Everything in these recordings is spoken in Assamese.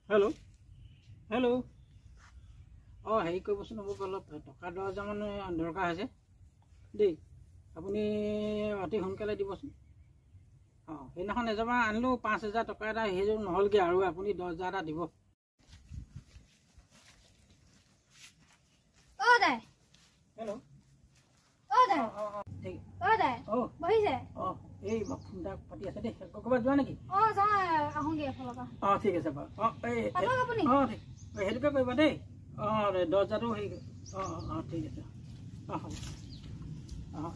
हेलो हेलो हेৰি কৰিবচোন মোক অলপ টকা 10,000 মান দৰকাৰ হৈছে দেই আপুনি অতি সোনকালে দিবচোন সেইদিনাখন এজমা আনিলোঁ 5,000 টকা এটা সেইযোৰ নহ'লগৈ আৰু আপুনি 10,000 এটা দিব हेलो ঠিক বহিছে এই ফোনটা পাতি আছে দেই ক'ৰবাত যোৱা নেকি ঠিক আছে বাৰু সেইটোকে কৰিবা দেই 10,000টো হেৰি ঠিক আছে হ'ব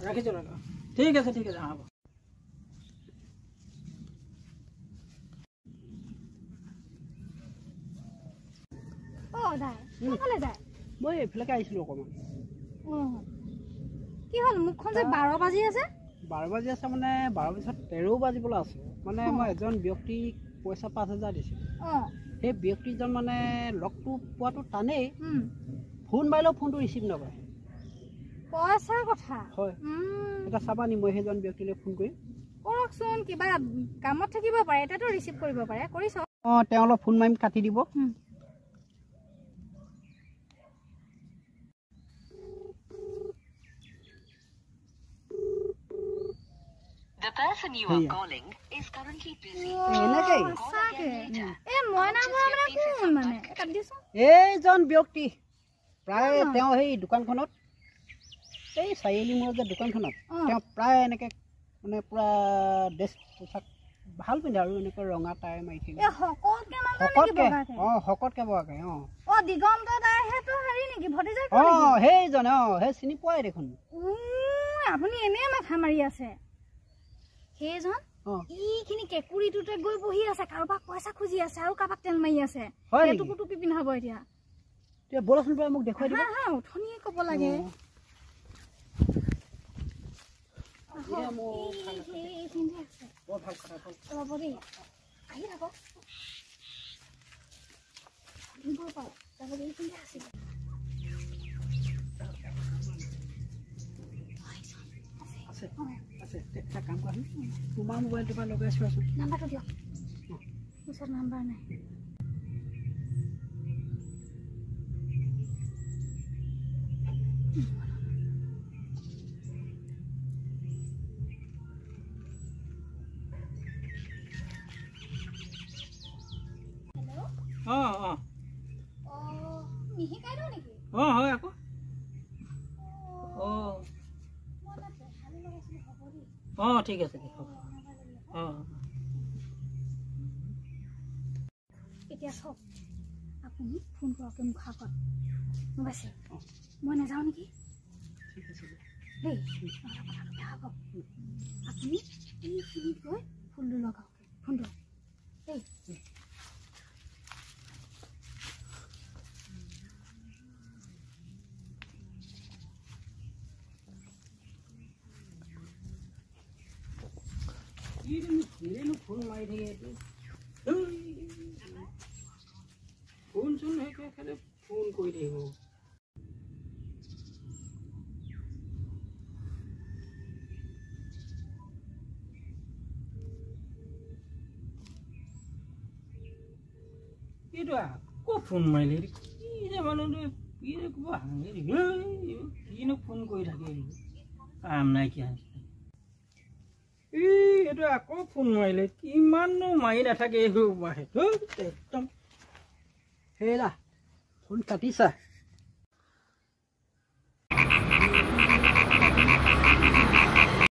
ৰাখিছোঁ ঠিক আছে হ'ব মই এইফালেকে আহিছিলোঁ অকণমান কি হ'ল মুখখন যে 12 বাজি আছে 12 বাজি আছে মানে 12 পিছত 13 বাজিবলৈ আছে মানে মই এজন ব্যক্তিক পইচা 5,000 দিছিলোঁ সেই ব্যক্তিজন মানে লগটো পোৱাটো টানেই ফোন মাৰিলেও ফোনটো ৰিচিভ নকৰে পইচাৰ কথা হয় এটা চাবা নি মই সেইজন ব্যক্তিলৈ ফোন কৰিম কৰকচোন কিবা কামত থাকিব পাৰে এটাতো ৰিচিভ কৰিব পাৰে কৰিছ তেওঁ অলপ ফোন মাৰিম কাটি দিব The person you are calling is currently busy. এইজন ব্যক্তি প্ৰায় তেওঁ সেই দোকানখনত এই চাৰিআলি মূৰত যে দোকানখনত তেওঁ প্ৰায় এনেকৈ মানে পুৰা ড্ৰেছ পোছাক ভাল পিন্ধে আৰু এনেকৈ ৰঙা টাই মাৰি থাকে শকতকৈ বগাকৈ সেইজন সেই চিনি পোৱাই দেখোন আপুনি এনেই মাথা মাৰি আছে সেইজন ইখিনি কেকুৰিটোতে গৈ বহি আছে কাৰোবাক পইচা খুজি আছে আৰু কাৰোবাক তেল মাৰি আছে টুপি টুপি পিন্ধাব এতিয়া বলচোন পৰা মোক দেখুৱাই দিব উঠনিয়ে ক'ব লাগে কাম কৰা তোমাৰ মোবাইলটোৰ পৰা লগাই চোৱাচোন নাম্বাৰটো দিয়ক ওচৰত নাম্বাৰ নাই হয় আকৌ ঠিক আছে এতিয়া চব আপুনি ফোন কৰকে মোক আগত মোবাইছে মই নাযাওঁ নেকি দেই আপুনি এইখিনিত গৈ ফুলটো লগাওক ফোনটো দেই ফোন মাৰি থাকে ফোন চোন খালি ফোন কৰি থাকিব এইটো আকৌ ফোন মাৰিলে কি যে মানুহটো কি যে ক'ব কিনো ফোন কৰি থাকে কাম নাইকিয়া এইটো আকৌ ফোন মাৰিলে কিমাননো মাৰি নাথাকে একদম সেইলা ফোন কাটিছা